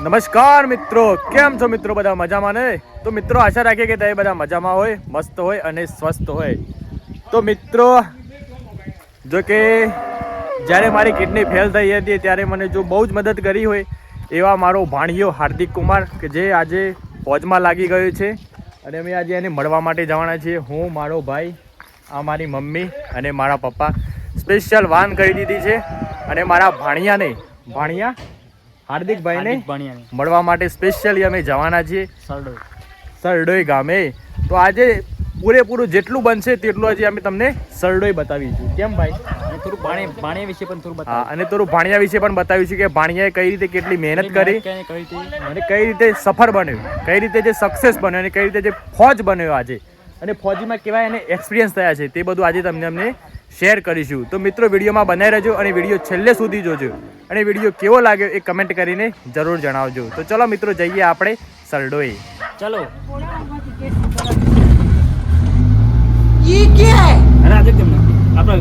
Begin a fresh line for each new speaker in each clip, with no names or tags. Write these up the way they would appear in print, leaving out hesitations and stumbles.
નમસ્કાર મિત્રો, કેમ છો મિત્રો? બધા મજામાં ને? તો મિત્રો આશા રાખીએ કે તમે બધા મજામાં હોય, મસ્ત હોય અને સ્વસ્થ હોય. તો મિત્રો જો કે જ્યારે મારી કિડની ફેલ થઈ હતી ત્યારે મને જો બહુ જ મદદ કરી હોય એવા મારો ભાણિયો હાર્દિક કુમાર કે જે આજે ફોજમાં લાગી ગયો છે અને અમે આજે એને મળવા માટે જવાના છીએ. હું, મારો ભાઈ, આ મારી મમ્મી અને મારા પપ્પા સ્પેશિયલ વાન કરી દીધી છે અને મારા ભાણિયા હાર્દિકભાઈને મળવા માટે સ્પેશિયલી અમે જવાના છીએ સરડોઈ ગામે. તો આજે પૂરેપૂરું જેટલું બનશે તેટલું હજી અમે તમને સરડોઈ બતાવીશું. કેમ ભાઈ?
થોડું ભાણિયા વિશે પણ થોડું
હા, અને થોડું ભાણિયા વિશે પણ બતાવીશું કે ભાણિયાએ કઈ રીતે કેટલી મહેનત કરી અને કઈ રીતે સફળ બન્યો, કઈ રીતે જે સક્સેસ બન્યો અને કઈ રીતે જે ફોજ બન્યો આજે, અને ફોજીમાં કેવા એને એક્સપિરિયન્સ થયા છે તે બધું આજે તમને અમને શેર કરીશું. તો મિત્રો વિડીયોમાં બનાવી રહેજો અને વિડીયો છેલ્લે સુધી જોજો અને વિડીયો કેવો લાગ્યો એ કમેન્ટ કરીને જરૂર જણાવજો. તો ચલો મિત્રો જઈએ આપણે સરડોઈ.
ચલો.
ये क्या है?
અરે આજે કેમ આપણે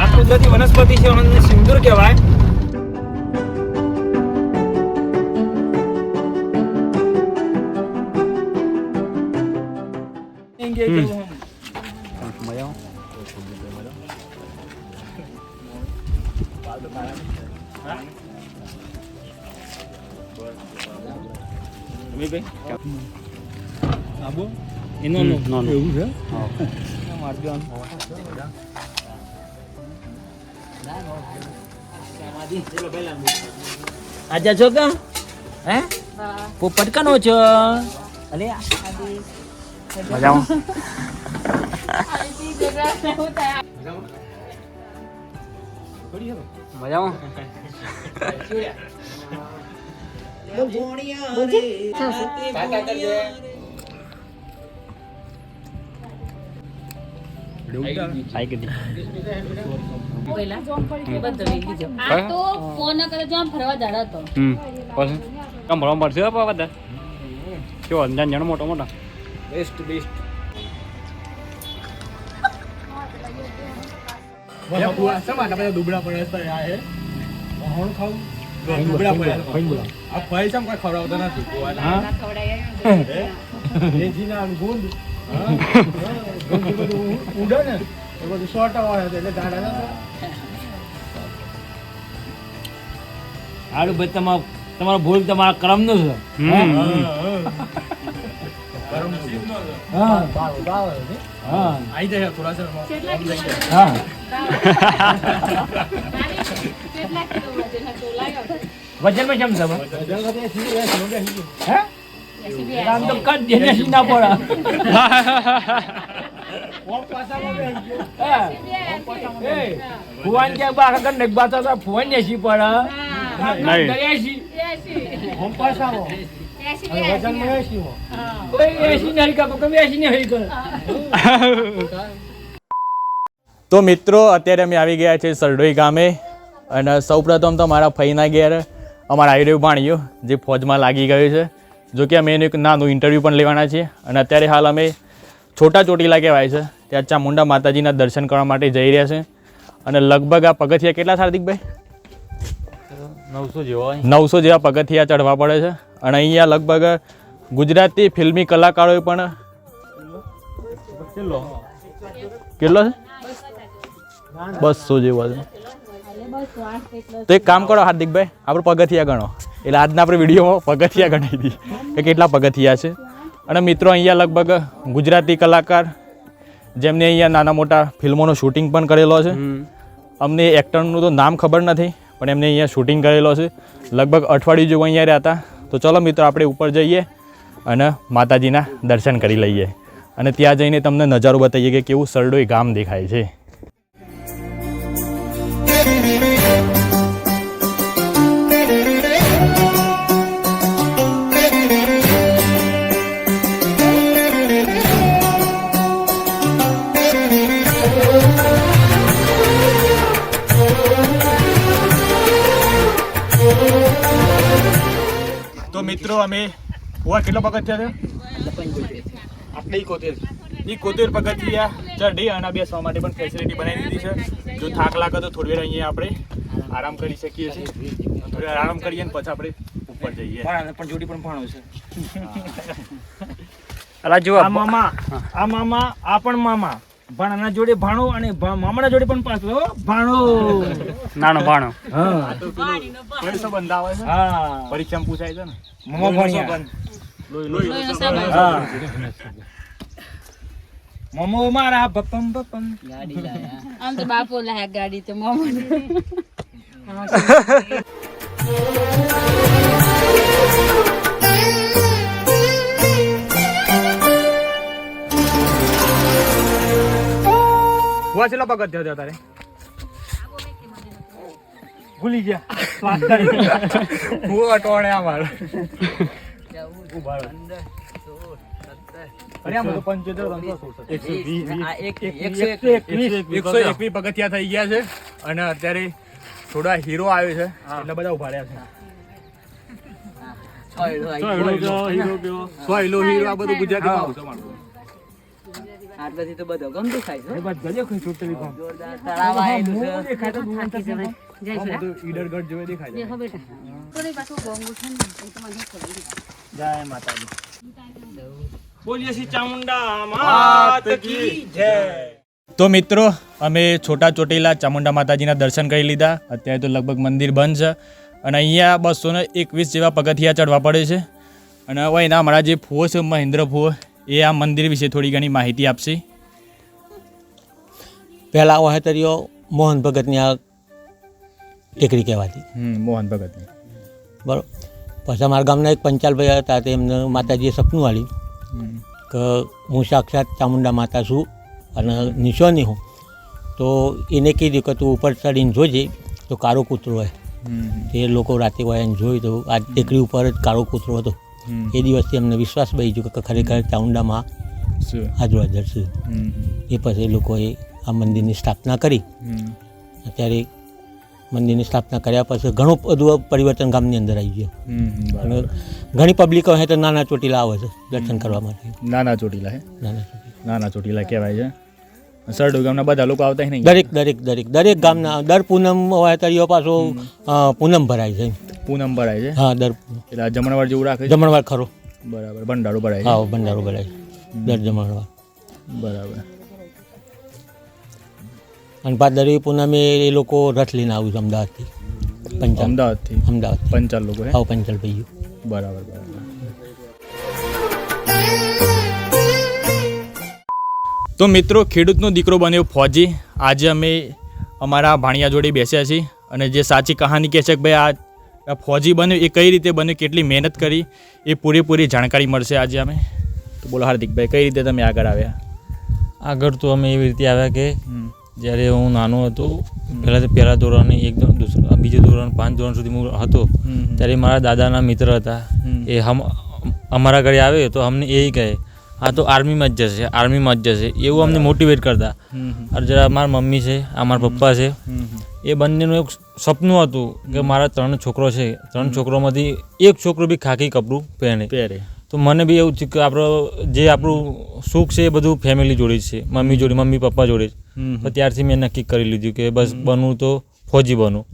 આ કુદરતી વનસ્પતિ છે અને સિંદૂર કહેવાય.
आजा છો કે હે પોપટ કનો છો? અલે
મજામાં?
મોટો બેસ્ટ
દુબળા પડ્યા દુબળા પડ્યા આ પૈસા કોઈ ખવડાવતા નથી. ઉડે ને એ બધું સોટા હોય એટલે ગાડા
સારું ભાઈ, તમારો ભૂલ તમારા કર્મ નું છે.
આવી જાય થોડા
વજન માં કેમ તમે આમ તો કદ દેને ના પડે. ફુવાન કે બાકા કર ને બાતા તો ફુવાન ને સી પડે નહીં દયાસી હોમ પાસાવો વજન માં એસી હો કોઈ એસી નહીં કા કોઈ એસી નહીં હઈ કરે.
તો મિત્રો અત્યારે અમે આવી ગયા છે સરડોઈ ગામે અને સૌપ્રથમ તો મારા ફઈના ઘેર અમારા આયુર્વેદ ભાણિયો જે ફોજમાં લાગી ગયો છે. જો કે અમે એનું એક નાનું ઇન્ટરવ્યૂ પણ લેવાના છીએ અને અત્યારે હાલ અમે છોટા ચોટીલા કહેવાય છે ત્યાં ચામુંડા માતાજીના દર્શન કરવા માટે જઈ રહ્યા છે. અને લગભગ આ પગથિયા કેટલા હાર્દિકભાઈ? 900 જેવા પગથિયા ચડવા પડે છે. અને અહીંયા લગભગ ગુજરાતી ફિલ્મી કલાકારોએ પણ કેટલો છે 200 જેવો છે. તો એક કામ કરો હાર્દિકભાઈ, આપણે પગથિયા ગણો એટલે આજના આપણે વિડીયોમાં પગથિયા ગણાવી દઈએ કે કેટલા પગથિયા છે. અને મિત્રો અહીંયા લગભગ ગુજરાતી કલાકાર જેમને અહીંયા નાના મોટા ફિલ્મોનો શૂટિંગ પણ કરેલો છે. અમને એક્ટરનું તો નામ ખબર નથી પણ એમને અહીંયા શૂટિંગ કરેલો છે. લગભગ અઠવાડિયું જેવું અહીંયા રહ્યા હતા. તો ચલો મિત્રો આપણે ઉપર જઈએ અને માતાજીના દર્શન કરી લઈએ અને ત્યાં જઈને તમને નજારો બતાવીએ કે કેવું સરડોઈ ગામ દેખાય છે. તો મિત્રો અમે કેટલો પગથિયા છે? આપણે 71 પગથિયા ચઢી અને બેસવા માટે પણ ફેસિલિટી બનાવી દીધી છે. જો થાક લાગે તો થોડી વાર અહીંયા આપણે આરામ કરી શકીએ છીએ. થોડી વાર આરામ કરીએ ને પછી આપણે ઉપર જઈએ.
પણ જોડી પણ ભાણો છે.
અલા જો
આ મામા આ પણ મામા ભાણાના જોડે ભાણો અને મામાના જોડે પણ પાછો ભાણો
નાનો ભાણો.
હા
પૈસો બંધાવે છે.
હા
પરીક્ષામાં પૂછાય છે ને.
મામા ભણ્યા હા મામો મારા બપમ બપમ
આમ તો બાપો લાયા ગાડી તો મોમો
હુઆ છેલ્લા પગત થયો તારે
ભૂલી ગયા
હું અટવાણે અમાર અરે આમ તો 121 પગથિયા થઈ ગયા છે અને અત્યારે થોડા હીરો આવે છે એટલે બધા ઉભા રહ્યા છે. હીરો આ બધું ગુજરાતીમાં આવશે મારું.
આટલાથી તો બધો ગમતું ખાય છે.
એ બાદ ગજે કોઈ છૂટેલી કામ
જોરદાર તળાવ આયેલું છે.
દેખાય તો દૂર તક
જય
બધું ઈડરગઢ જેવું દેખાય છે.
દેખો બેટા થોડી પાછું બોંગું છે ને તો મને ખબર
જય માતાજી બોલીએ શ્રી ચામુંડા માત કી જય.
તો મિત્રો અમે છોટા ચોટીલા ચામુંડા માતાજીના દર્શન કરી લીધા. અત્યારે તો લગભગ મંદિર બંધ છે અને અહીંયા 221 જેવા પગથિયા ચડવા પડે છે. અને હવે એના અમારા જે ફુઓ છે મહેન્દ્ર ફુઓ એ આ મંદિર વિશે થોડી ઘણી માહિતી આપશે.
પહેલાં વહેતરીઓ મોહન ભગતની આ ટેકરી કહેવાતી.
મોહન ભગતની
બરાબર. પછી અમારા ગામના એક પંચાલભાઈ હતા તેમને માતાજીએ સપનું આલ્યું કે હું સાક્ષાત ચામુંડા માતા છું અને નિશાની હું. તો એને કીધું કે તું ઉપર ચડીને જોજે તો કાળો કૂતરો હોય. તે લોકો રાતે હોય એને જોયું તો આ ટેકરી ઉપર જ કાળો કૂતરો હતો. એ દિવસથી અમને વિશ્વાસ બની ગયો કે ખરેખર ચામુંડામાં હાજર છે. એ પછી એ લોકોએ આ મંદિરની સ્થાપના કરી. અત્યારે મંદિરની સ્થાપના કર્યા પછી ઘણું બધું પરિવર્તન ગામની અંદર આવી ગયું. અને ઘણી પબ્લિકો હે તો નાના ચોટીલા આવે છે દર્શન કરવા માટે.
નાના ચોટીલા હે
નાના ચોટીલા
નાના ચોટીલા કહેવાય છે. સરડુ ગામના બધા લોકો આવતા નહીં.
દરેક ગામના દર પૂનમ હોય તરીઓ પાછો પૂનમ ભરાય છે.
પૂનમ ભરાય છે.
હા દર
એટલે આ જમણવાર જેવું રાખે છે.
જમણવાર ખરો.
બરાબર. ભંડારો ભરાય છે.
હા ભંડારો ભરાય દર જમણવાર.
બરાબર.
અને પાછ દરેક પૂનમે એ લોકો રથ લઈને આવ્યું છે અમદાવાદથી. અમદાવાદ
પંચાલ લોકો હે.
હા પંચાલ ભાઈઓ.
બરાબર. તો મિત્રો ખેડૂતનો દીકરો બન્યો ફોજી. આજે અમે અમારા ભાણિયા જોડે બેસ્યા છીએ અને જે સાચી કહાની કહે છે કે ભાઈ આ ફોજી બન્યો એ કઈ રીતે બન્યો, કેટલી મહેનત કરી, એ પૂરેપૂરી જાણકારી મળશે આજે અમે. તો બોલો હાર્દિકભાઈ, કઈ રીતે તમે આગળ આવ્યા?
આગળ તો અમે એવી રીતે આવ્યા કે જ્યારે હું નાનો હતો, પહેલા ધોરણ બીજું ધોરણ 5 ધોરણ સુધી હું હતો, ત્યારે મારા દાદાના મિત્ર હતા. એ અમારા ઘરે આવે તો અમને એ કહે આ તો આર્મીમાં જ જશે એવું અમને મોટિવેટ કરતા. જરા મારા મમ્મી છે, આ મારા પપ્પા છે, એ બંનેનું એક સપનું હતું કે મારા 3 છોકરો છે, 3 છોકરોમાંથી એક છોકરો બી ખાકી કપડું પહેરે. તો મને બી એવું થયું કે આપણું સુખ છે એ બધું ફેમિલી જોડે છે, મમ્મી પપ્પા જોડે જ. તો ત્યારથી મેં નક્કી કરી લીધું કે બસ બનવું તો ફોજી બનવું.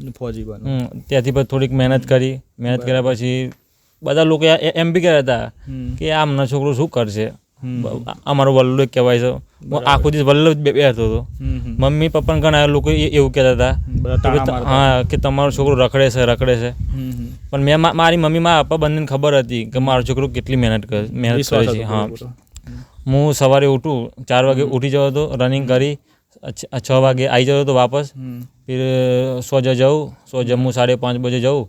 ત્યાંથી પછી થોડીક મહેનત કર્યા પછી બધા લોકો એમ બી કહેતા હતા કે આમના છોકરો શું કરશે. અમારો વલ્લો કહેવાય છે, હું આખો દિવસ વલ્લો જ બેઠતો હતો. મમ્મી પપ્પા ઘણા લોકો એવું કહેતા હતા હા કે તમારો છોકરો રખડે છે. પણ મારી મમ્મી મારા પપ્પા બંનેને ખબર હતી કે મારો છોકરો કેટલી મહેનત કરે છે. હા, હું સવારે ઉઠું 4 વાગે ઉઠી જતો હતો, રનિંગ કરી 6 વાગે આવી જતો હતો વાપસ. फिर सोजा जाऊँ, जम्मू 5:30 बजे जाऊँ,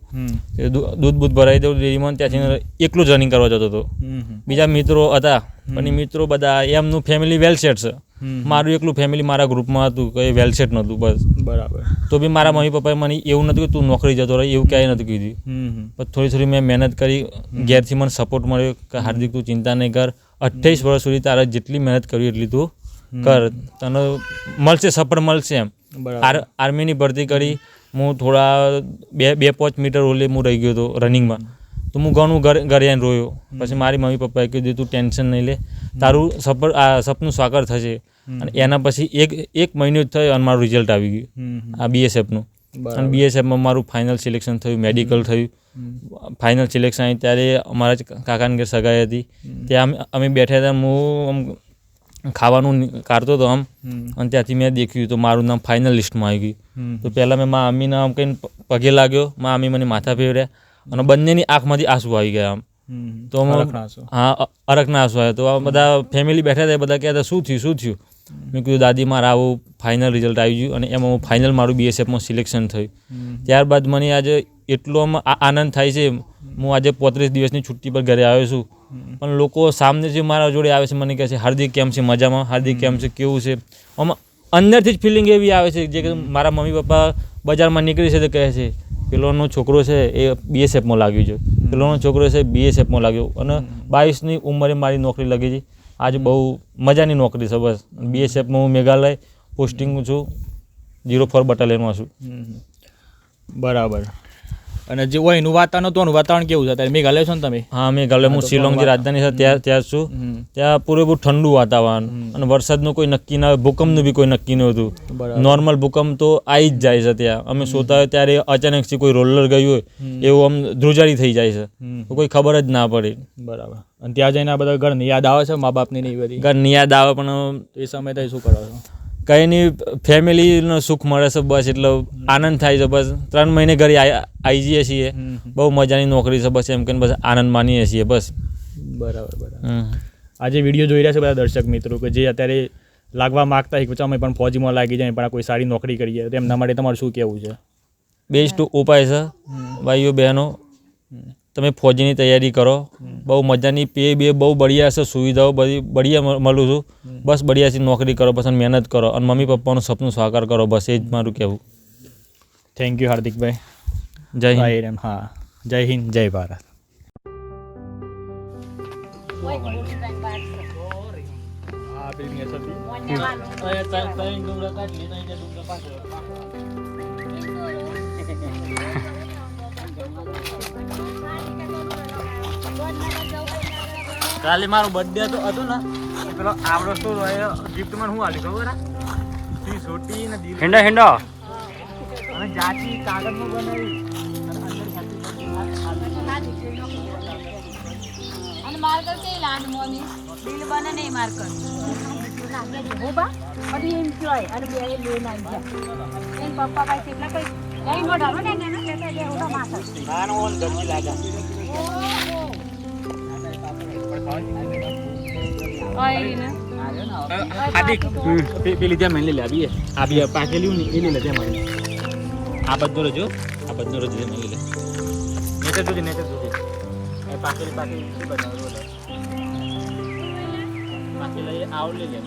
दूध भराई દઉં ડેરીમાં. ત્યાંથી એકલું જ રનિંગ કરવા જતો હતો. બીજા મિત્રો હતા પણ એ મિત્રો બધા એમનું ફેમિલી વેલ સેટ છે. મારું એકલું ફેમિલી મારા ગ્રુપમાં હતું કે વેલ સેટ નહોતું. બસ
બરાબર.
તો બી મારા મમ્મી પપ્પાએ મને એવું નહોતું કે તું નોકરી જતો રહે, એવું ક્યાંય નહોતું કીધું. પણ થોડી મેં મહેનત કરી, ઘેરથી મને સપોર્ટ મળ્યો કે હાર્દિક તું ચિંતા નહીં કર, 28 વર્ષ સુધી તારે જેટલી મહેનત કરવી એટલી તું કર, તને મળશે, સફળ મળશે એમ. આર્મીની ભરતી કરી. હું થોડા 2-5 મીટર ઓલે હું રહી ગયો હતો રનિંગમાં. તો હું ઘણું ઘરે આવીને રોયો. પછી મારી મમ્મી પપ્પાએ કીધું તું ટેન્શન નહીં લે, તારું સપનું સાકાર થશે. અને એના પછી એક મહિનો જ થયો અને મારું રિઝલ્ટ આવી ગયું આ BSFનું. અને બીએસએફમાં મારું ફાઇનલ સિલેક્શન થયું, મેડિકલ થયું. ફાઇનલ સિલેક્શન આવી ત્યારે અમારા જ કાકાની ઘેર સગાઈ હતી. ત્યાં અમે બેઠા હતા, હું આમ ખાવાનું કાઢતો હતો આમ, અને ત્યાંથી મેં દેખ્યું તો મારું નામ ફાઇનલ લિસ્ટમાં આવી ગયું. તો પહેલાં મેં મા અમ્મીને આમ કંઈ પગે લાગ્યો, મા અમ્મી મને માથા ફેરવ્યા અને બંનેની આંખમાંથી આંસુ આવી ગયા આમ. તો હા, અરખના આંસુ આવ્યા. તો આ બધા ફેમિલી બેઠા હતા, બધા કહેતા શું થયું. મેં કીધું દાદી મારે આવું ફાઇનલ રિઝલ્ટ આવી ગયું અને એમાં હું ફાઇનલ મારું બીએસએફમાં સિલેક્શન થયું. ત્યારબાદ મને આજે એટલો આનંદ થાય છે. હું આજે 35 દિવસની છુટ્ટી પર ઘરે આવ્યો છું, પણ લોકો સામને જે મારા જોડે આવે છે મને કહે છે હાર્દિક કેમ છે, મજામાં? હાર્દિક કેમ છે, કેવું છે? આમાં અંદરથી જ ફિલિંગ એવી આવે છે જે કે મારા મમ્મી પપ્પા બજારમાં નીકળી છે તો કહે છે પેલોનો છોકરો છે એ બીએસએફમાં લાગ્યો છે, પેલોનો છોકરો છે બીએસએફમાં લાગ્યો. અને 22ની ઉંમરે મારી નોકરી લાગી છે. આજે બહુ મજાની નોકરી છે. બસ બીએસએફમાં હું મેઘાલય પોસ્ટિંગ છું, 04 બટાલિયનમાં છું.
બરાબર. અને જે હોય એનું વાતાવરણ કેવું છે અત્યારે? મેઘાલય છો ને તમે?
હા, મેઘાલય. હું શિલોંગ જે રાજધાની છે ત્યાં છું. ત્યાં પૂરેપૂરું ઠંડુ વાતાવરણ અને વરસાદનું કોઈ નક્કી ના હોય, ભૂકંપનું બી કોઈ નક્કી નહોતું. નોર્મલ ભૂકંપ તો આવી જ જાય છે. ત્યાં અમે સોતા હોય ત્યારે અચાનકથી કોઈ રોલર ગયું હોય એવું આમ ધ્રુજારી થઈ જાય છે, તો કોઈ ખબર જ ના પડે.
બરાબર. અને ત્યાં જઈને આ બધા ઘરની યાદ આવે છે, મા બાપની ને એ બધી?
ઘરની યાદ આવે, પણ
એ સમય તો શું કરો છો?
કંઈ નહીં, ફેમિલીનો સુખ મળે છે બસ, એટલે આનંદ થાય છે. બસ 3 મહિને ઘરે આવી જઈએ છીએ. બહુ મજાની નોકરી છે. બસ એમ કહીને બસ આનંદ માનીએ છીએ. બસ
બરાબર. આજે વિડીયો જોઈ રહ્યા છે બધા દર્શક મિત્રો કે જે અત્યારે લાગવા માગતા હોય કે અમે પણ ફોજીમાં લાગી જાય પણ કોઈ સારી નોકરી કરીએ, તો એમના માટે તમારું શું કહેવું છે?
બેસ્ટ ઉપાય છે ભાઈઓ બહેનો, તમે ફોજીની તૈયારી કરો. બહુ મજાની પે બહુ બઢિયા છે, સુવિધાઓ બધી બઢિયા મળું છું. બસ બઢિયાથી નોકરી કરો, બસ મહેનત કરો અને મમ્મી પપ્પાનું સપનું સાકાર કરો. બસ એ જ મારું કહેવું.
થેન્ક યુ હાર્દિકભાઈ.
જય હિન્દ.
હા, જય હિન્દ, જય ભારત.
કાલે મારો બર્થડે તો હતો ને, પેલો આવડો તો ગિફ્ટ માં હું આલી ખબર હે? છોટી ને દિલ
હેંડો
અને જાચી કાગળમાં બનાવી
અને માર્કર કે લાંડ મોની બિલ બને નહીં માર્કર હોબા બધી એમ જોય અને બે એ લેન આવી જાય એન પપ્પા પાસે એટલા કોઈ લઈ મોઢા મને ને લેતા જે ઓનો માથા
નાનો ઓન ગરમી લાગે.
ઓય
આદિક પેલી ત્યાં મેં લઈ લે આ બી પાકેલી ને એ લઈ લે ત્યાં મને આ બધું રજો મેં લઈ લે નેચર જોજે એ પાકેલી બનાવો પાકેલા આવ લઈ લે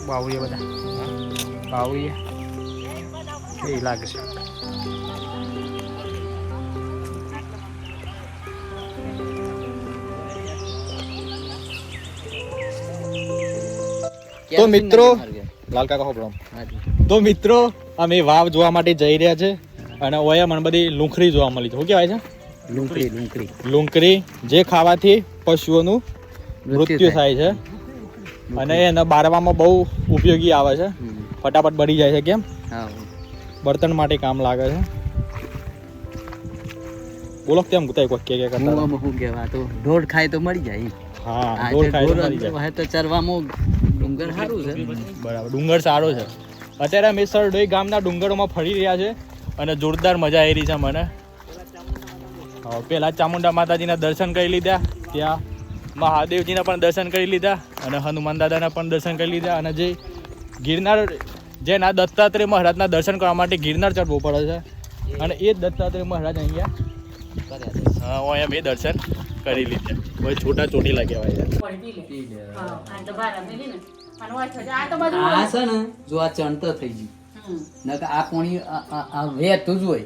બાવળીયા બધા બાવળીયા એ લાગે છે.
તો મિત્રો લાલ કાકા હોબળો. તો મિત્રો અમે વાવ જોવા માટે જઈ રહ્યા છે અને ઓયા મને બધી લૂંખરી જોવા મળી છે. શું કહેવાય છે? લૂંખરી, જે ખાવાથી પશુઓનું મૃત્યુ થાય છે અને એના બારવામાં બહુ ઉપયોગી આવે છે. ફટાફટ બળી જાય છે. કેમ? બર્તન માટે કામ લાગે છે. બોલો કેમ ગુતાય કોઈ કે કરતા
હું કહેવા તો ઢોર ખાય તો મરી જાય.
હા, ઢોર ખાય તો મરી જાય.
હે તો ચરવામાં ડુંગર સારું છે.
બરાબર, ડુંગર સારો છે. અત્યારે અમે સરડોઈ ગામના ડુંગરોમાં ફરી રહ્યા છે અને જોરદાર મજા આવી રહી છે મને. પહેલાં ચામુંડા માતાજીના દર્શન કરી લીધા, ત્યાં મહાદેવજીના પણ દર્શન કરી લીધા અને હનુમાન દાદાના પણ દર્શન કરી લીધા. અને જે ગિરનાર જેના દત્તાત્રેય મહારાજના દર્શન કરવા માટે ગિરનાર ચડવું પડે છે અને એ જ દત્તાત્રેય મહારાજ અહીંયા અહીંયા મેં દર્શન કરી લીધા. કોઈ છોટા ચોટીલા કહેવાય છે.
આ છે ને જો આ ચણતર થઈ ગયું નકર આ કોણી આ વેતું જ હોય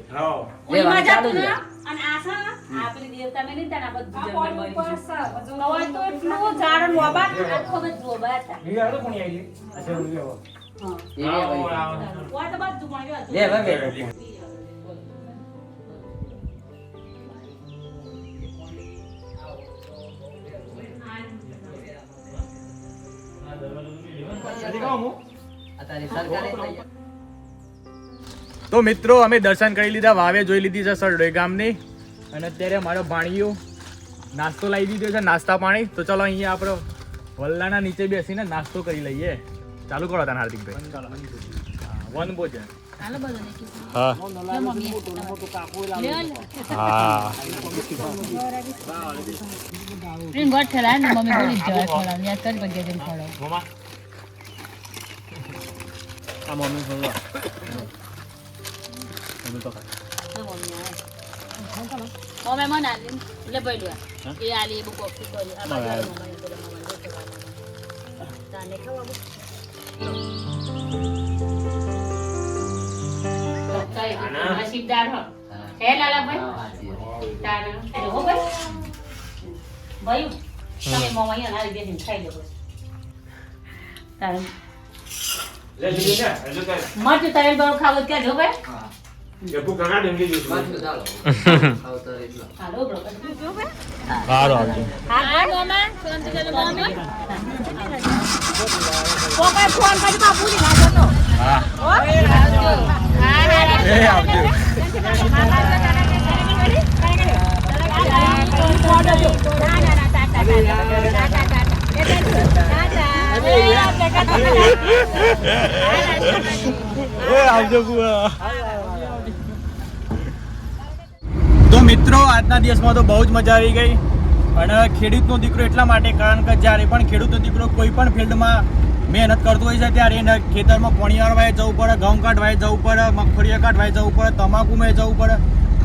વેવાનું ચાલુ જ હોય.
અને આ છે આપણી દેવતા મેં લીધા ના બધું જમણ બની છે હવે તો એટલું ઝાડ લોબા આખો જ લોબા હતા
એ વે ભાઈ
ઓય તો બધું મળ્યું
લે ભાઈ અત્યારે સરકારે તૈયાર.
તો મિત્રો અમે દર્શન કરી લીધા, વાવે જોઈ લીધી છે સરડોઈ ગામની, અને અત્યારે મારો ભાણિયો નાસ્તો લાવી દીધો છે, નાસ્તા પાણી. તો ચલો અહીંયા આપણે વલ્લાના નીચે બેસીને નાસ્તો કરી લઈએ. ચાલુ કરો તને હાર્દિકભાઈ. વન ભોજન.
હાલો બધાને કીધું.
હા
લે મમ્મી. લે, લે.
હા
પ્રેમ ઘર ઠેલાય ને મમ્મી બોલી જ જવાય ખવડાવ. યાદ કરી પગે જઈને ખવડાવ.
મોમા આ મમ્મી બોલવા મમ્મી તો ખા.
મમ્મી મને આલી લે ભાઈ લે. એ આલી એ બુક ઓફિસ કરી. આ બાજુ મમ્મી બોલે મમ્મી તાને ખવાબો. નસીબદાર હો. હે લાલાભાઈ.
હા, હાચી વાત.
તાને હો ભાઈ. ભાઈ તમે મમ્મી અહીંયા લાવી દેજો ખાઈ લો બસ. તારે મરચું તારે બરો ખાવું કે જો ભાઈ.
હા.
એપુ કાકા ડંગી દીધું
બાજુ ચાલો. આવતો રહેજો.
હાલો બ્રો જો ભાઈ.
સારું આવજો.
હા મમ્મા શાંતિ ચાલો મમ્મી. કોકા ફોન કરી બાપુજી લાજો તો.
હા
હો આવજો. હા
એ આવજો. તો મિત્રો આજના દિવસમાં તો બહુ જ મજા આવી ગઈ. અને ખેડૂતનો દીકરો એટલા માટે, કારણ કે જ્યારે પણ ખેડૂતનો દીકરો કોઈ પણ ફિલ્ડમાં મહેનત કરતો હોય છે ત્યારે એને ખેતરમાં પોણીવાર વાય જવું પડે, ઘઉં કાઢવાય જવું પડે, મગફળીયા કાઢવાય જવું પડે, તમાકુમાં જવું પડે.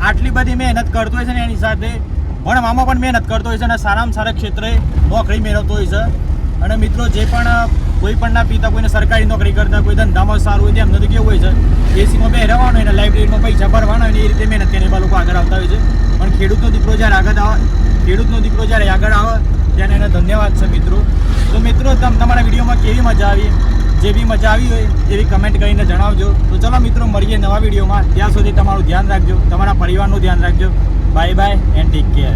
આટલી બધી મહેનત કરતો હોય છે ને એની સાથે ભણવામાં પણ મહેનત કરતો હોય છે અને સારામાં સારા ક્ષેત્રે નોકરી મેળવતો હોય છે. અને મિત્રો જે પણ કોઈ પણના પિતા કોઈને સરકારી નોકરી કરતા, કોઈ ધંધામાં સારું હોય એમને તો કેવું હોય છે એસીમાં બે રહેવાનું હોય ને લાઇબ્રેરીમાં પૈસા ભરવાના હોય ને એ રીતે મહેનત કરીને લોકો આગળ આવતા હોય છે. પણ ખેડૂતનો દીકરો જ્યારે આગળ આવે ત્યારે એને ધન્યવાદ છે મિત્રો. તો મિત્રો તમારા વિડીયોમાં કેવી મજા આવી, જે બી મજા આવી હોય એવી કમેન્ટ કરીને જણાવજો. તો ચલો મિત્રો મળીએ નવા વિડીયોમાં. ત્યાં સુધી તમારું ધ્યાન રાખજો, તમારા પરિવારનું ધ્યાન રાખજો. Bye bye and take care.